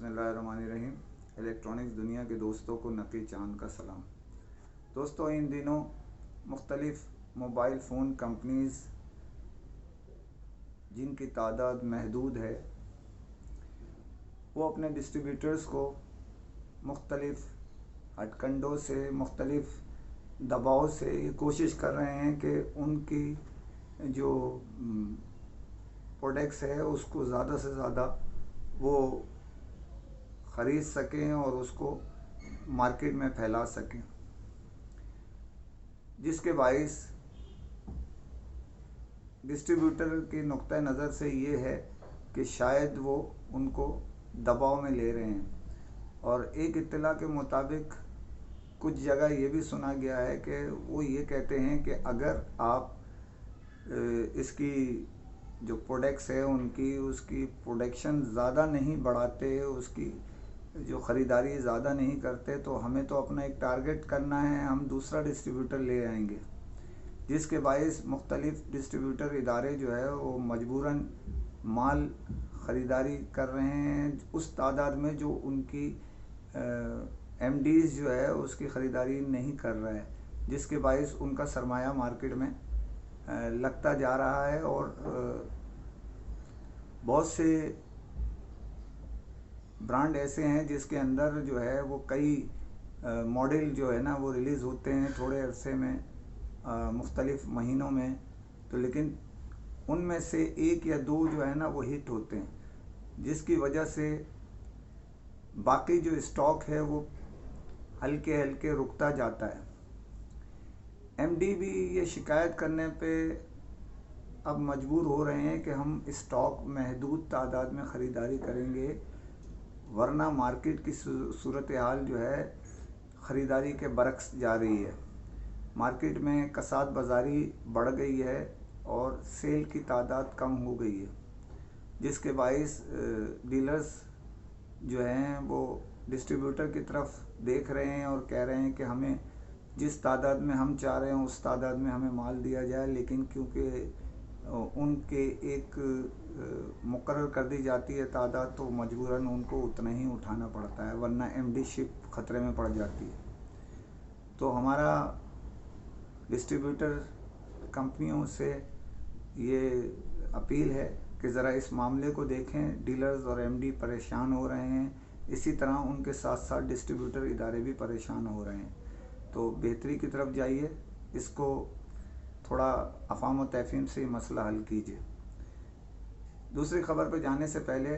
बिस्मिल्लाहिर्रहमानिर्रहीम। इलेक्ट्रॉनिक्स दुनिया के दोस्तों को नकी चांद का सलाम। दोस्तों, इन दिनों मुख्तलिफ़ मोबाइल फ़ोन कंपनीज़ जिनकी तादाद महदूद है, वो अपने डिस्ट्रीब्यूटर्स को मुख्तलिफ़ हथकंडों से, मुख्तलिफ़ दबाव से ये कोशिश कर रहे हैं कि उनकी जो प्रोडक्ट्स है उसको ज़्यादा से ज़्यादा वो ख़रीद सकें और उसको मार्केट में फैला सकें, जिसके बाइस डिस्ट्रीब्यूटर के नुक्ता नज़र से ये है कि शायद वो उनको दबाव में ले रहे हैं। और एक इत्तला के मुताबिक कुछ जगह ये भी सुना गया है कि वो ये कहते हैं कि अगर आप इसकी जो प्रोडक्ट्स है उसकी प्रोडक्शन ज़्यादा नहीं बढ़ाते, उसकी जो ख़रीदारी ज़्यादा नहीं करते, तो हमें तो अपना एक टारगेट करना है, हम दूसरा डिस्ट्रीब्यूटर ले आएंगे, जिसके बाइस मुख्तलिफ़ डिस्ट्रीब्यूटर इदारे जो है वो मजबूरन माल ख़रीदारी कर रहे हैं उस तादाद में जो उनकी एमडीज़ जो है उसकी ख़रीदारी नहीं कर रहा है, जिसके बाइस उनका सरमाया मार्केट में लगता जा रहा है। और बहुत से ब्रांड ऐसे हैं जिसके अंदर जो है वो कई मॉडल जो है ना वो रिलीज़ होते हैं थोड़े अरसे में, मुख्तलिफ़ महीनों में, तो लेकिन उनमें से एक या दो जो है ना वो हिट होते हैं, जिसकी वजह से बाकी जो स्टॉक है वो हल्के हल्के रुकता जाता है। एमडी भी ये शिकायत करने पे अब मजबूर हो रहे हैं कि हम स्टॉक महदूद तादाद में ख़रीदारी करेंगे, वरना मार्केट की सूरत हाल जो है ख़रीदारी के बरक्स जा रही है। मार्केट में कसाद बाज़ारी बढ़ गई है और सेल की तादाद कम हो गई है, जिसके बाइस डीलर्स जो हैं वो डिस्ट्रीब्यूटर की तरफ देख रहे हैं और कह रहे हैं कि हमें जिस तादाद में हम चाह रहे हैं उस तादाद में हमें माल दिया जाए, लेकिन क्योंकि उनके एक मुकर्रर कर दी जाती है तादाद, तो मजबूरन उनको उतना ही उठाना पड़ता है, वरना एमडी शिप ख़तरे में पड़ जाती है। तो हमारा डिस्ट्रीब्यूटर कंपनियों से ये अपील है कि ज़रा इस मामले को देखें। डीलर्स और एमडी परेशान हो रहे हैं, इसी तरह उनके साथ साथ डिस्ट्रीब्यूटर इदारे भी परेशान हो रहे हैं। तो बेहतरी की तरफ जाइए, इसको थोड़ा अफ़ाम व तफ़हीम से मसला हल कीजिए। दूसरी ख़बर पर जाने से पहले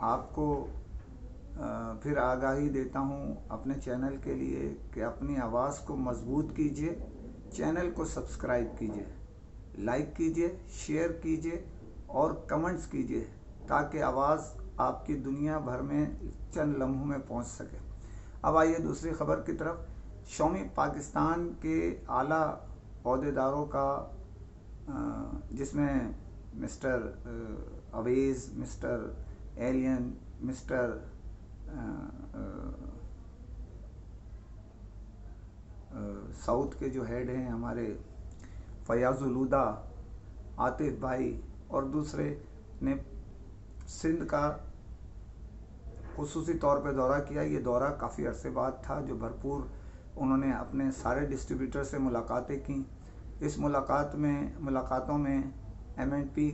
आपको फिर आगाही देता हूँ अपने चैनल के लिए कि अपनी आवाज़ को मज़बूत कीजिए, चैनल को सब्सक्राइब कीजिए, लाइक कीजिए, शेयर कीजिए और कमेंट्स कीजिए, ताकि आवाज़ आपकी दुनिया भर में चंद लम्हों में पहुँच सके। अब आइए दूसरी ख़बर की तरफ। शॉमी पाकिस्तान के आला ओहदेदारों का, जिसमें मिस्टर अवेज़, मिस्टर एलियन, मिस्टर साउथ के जो हेड हैं हमारे फयाजुल हुदा, आतिफ भाई और दूसरे ने सिंध का खुसूसी तौर पे दौरा किया। ये दौरा काफ़ी अरसे बाद था, जो भरपूर उन्होंने अपने सारे डिस्ट्रीब्यूटर से मुलाकातें की। इस मुलाकातों में एमएनपी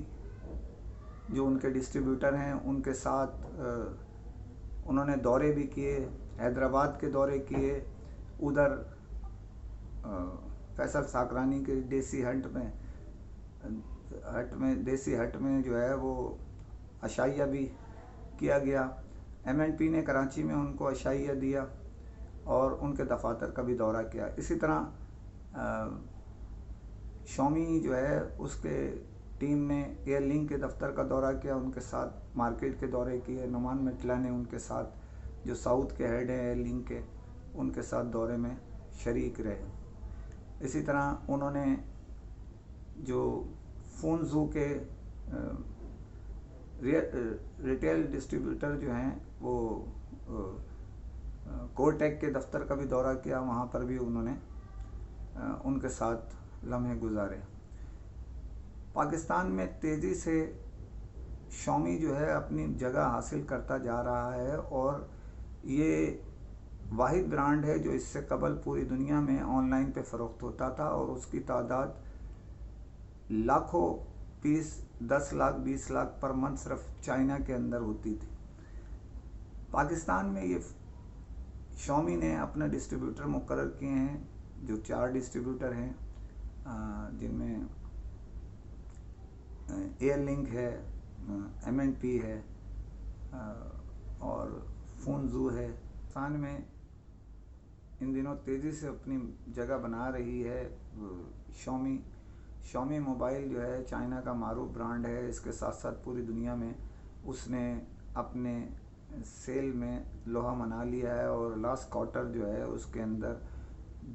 जो उनके डिस्ट्रीब्यूटर हैं उनके साथ उन्होंने दौरे भी किए, हैदराबाद के दौरे किए, उधर फैसल साकरानी के देसी हट में जो है वो अशाइया भी किया गया। एमएनपी ने कराची में उनको अशाइया दिया और उनके दफातर का भी दौरा किया। इसी तरह शॉमी जो है उसके टीम ने एयर लिंक के दफ्तर का दौरा किया, उनके साथ मार्केट के दौरे किए। नुमान मिटला ने उनके साथ, जो साउथ के हेड हैं एयर लिंक के, उनके साथ दौरे में शरीक रहे। इसी तरह उन्होंने जो फोनजू के रिटेल डिस्ट्रीब्यूटर जो हैं वो कोटेक के दफ्तर का भी दौरा किया, वहाँ पर भी उन्होंने उनके साथ लम्हे गुजारे। पाकिस्तान में तेज़ी से شامی جو ہے اپنی جگہ حاصل کرتا جا رہا ہے، اور یہ واحد برانڈ ہے جو اس سے قبل پوری دنیا میں آن لائن پہ فروخت ہوتا تھا، اور اس کی تعداد لاکھوں پیس 10 لاکھ 20 لاکھ پر منتھ صرف چائنا کے اندر ہوتی تھی۔ پاکستان میں یہ شامی نے اپنے ڈسٹریبیوٹر مقرر کیے ہیں، جو 4 ڈسٹریبیوٹر ہیں، جن میں ایئر لنک ہے، M&P ہے، اور فونزو ہے۔ پاکستان میں ان دنوں تیزی سے اپنی جگہ بنا رہی ہے شامی موبائل جو ہے چائنا کا معروف برانڈ ہے۔ اس کے ساتھ ساتھ پوری دنیا میں اس نے اپنے سیل میں لوہا منا لیا ہے، اور لاسٹ کوارٹر جو ہے اس کے اندر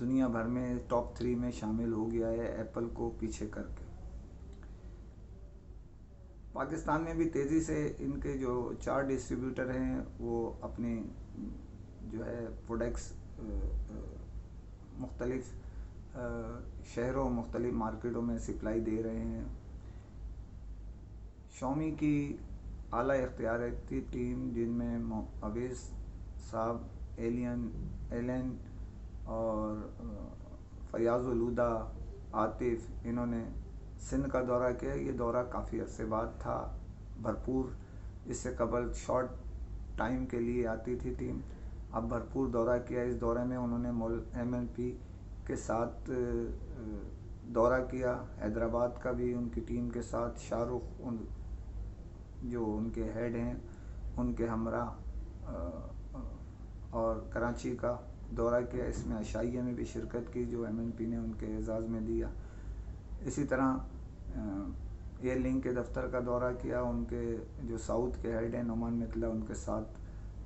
دنیا بھر میں ٹاپ 3 میں شامل ہو گیا ہے، ایپل کو پیچھے کر کے۔ پاکستان میں بھی تیزی سے ان کے جو 4 ڈسٹریبیوٹر ہیں وہ اپنی جو ہے پروڈکٹس مختلف شہروں مختلف مارکیٹوں میں سپلائی دے رہے ہیں۔ شامی کی اعلیٰ اختیاراتی ٹیم، جن میں اویس صاحب، ایلن اور فیاض الہدا، عاطف، انہوں نے سندھ کا دورہ کیا۔ یہ دورہ کافی عرصے بعد تھا، بھرپور، اس سے قبل شارٹ ٹائم کے لیے آتی تھی ٹیم، اب بھرپور دورہ کیا۔ اس دورے میں انہوں نے M&P کے ساتھ دورہ کیا، حیدرآباد کا بھی ان کی ٹیم کے ساتھ، شاہ رخ جو ان کے ہیڈ ہیں ان کے ہمراہ، اور کراچی کا دورہ کیا۔ اس میں عشائیہ میں بھی شرکت کی جو M&P نے ان کے اعزاز میں دیا۔ اسی طرح ایئر لنک کے دفتر کا دورہ کیا، ان کے جو ساؤتھ کے ہیڈ ہیں نعمان مطلع، ان کے ساتھ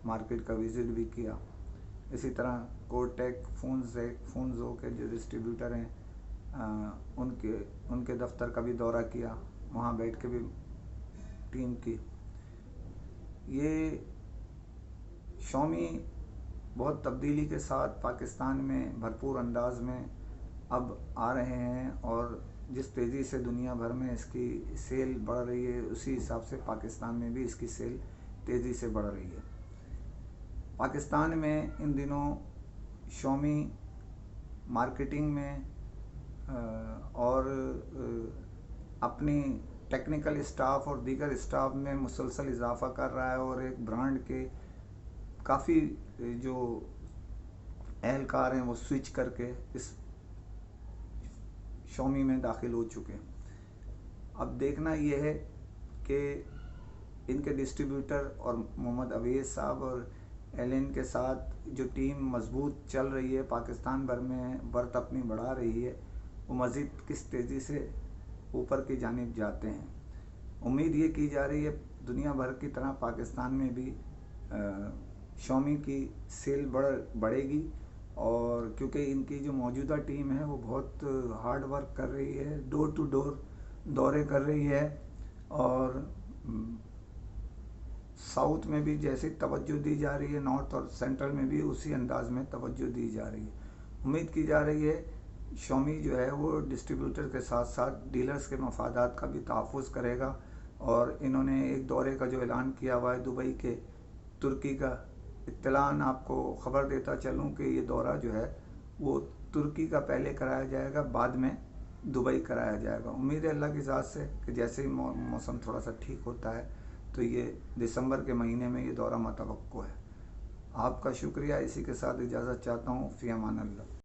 مارکیٹ کا وزٹ بھی کیا۔ اسی طرح کوٹیک فونزو کے جو ڈسٹریبیوٹر ہیں ان کے دفتر کا بھی دورہ کیا، وہاں بیٹھ کے بھی ٹیم کی۔ یہ شامی بہت تبدیلی کے ساتھ پاکستان میں بھرپور انداز میں اب آ رہے ہیں، اور جس تیزی سے دنیا بھر میں اس کی سیل بڑھ رہی ہے، اسی حساب سے پاکستان میں بھی اس کی سیل تیزی سے بڑھ رہی ہے۔ پاکستان میں ان دنوں شامی مارکیٹنگ میں اور اپنی ٹیکنیکل اسٹاف اور دیگر اسٹاف میں مسلسل اضافہ کر رہا ہے، اور ایک برانڈ کے کافی جو اہلکار ہیں وہ سوئچ کر کے اس شامی میں داخل ہو چکے ہیں۔ اب دیکھنا یہ ہے کہ ان کے ڈسٹریبیوٹر اور محمد اویس صاحب اور ایلن کے ساتھ جو ٹیم مضبوط چل رہی ہے، پاکستان بھر میں برت اپنی بڑھا رہی ہے، وہ مزید کس تیزی سے اوپر کی جانب جاتے ہیں۔ امید یہ کی جا رہی ہے دنیا بھر کی طرح پاکستان میں بھی شامی کی سیل بڑھے گی، اور کیونکہ ان کی جو موجودہ ٹیم ہے وہ بہت ہارڈ ورک کر رہی ہے، ڈور ٹو ڈور دورے کر رہی ہے، اور ساؤتھ میں بھی جیسی توجہ دی جا رہی ہے، نارتھ اور سینٹرل میں بھی اسی انداز میں توجہ دی جا رہی ہے۔ امید کی جا رہی ہے شامی جو ہے وہ ڈسٹریبیوٹر کے ساتھ ساتھ ڈیلرز کے مفادات کا بھی تحفظ کرے گا، اور انہوں نے ایک دورے کا جو اعلان کیا ہوا ہے دبئی کے، ترکی کا، اطلاعاً آپ کو خبر دیتا چلوں کہ یہ دورہ جو ہے وہ ترکی کا پہلے کرایا جائے گا، بعد میں دبئی کرایا جائے گا۔ امید ہے اللہ کی ذات سے کہ جیسے ہی موسم تھوڑا سا ٹھیک ہوتا ہے تو یہ دسمبر کے مہینے میں یہ دورہ متوقع ہے۔ آپ کا شکریہ، اسی کے ساتھ اجازت چاہتا ہوں، فی امان اللہ۔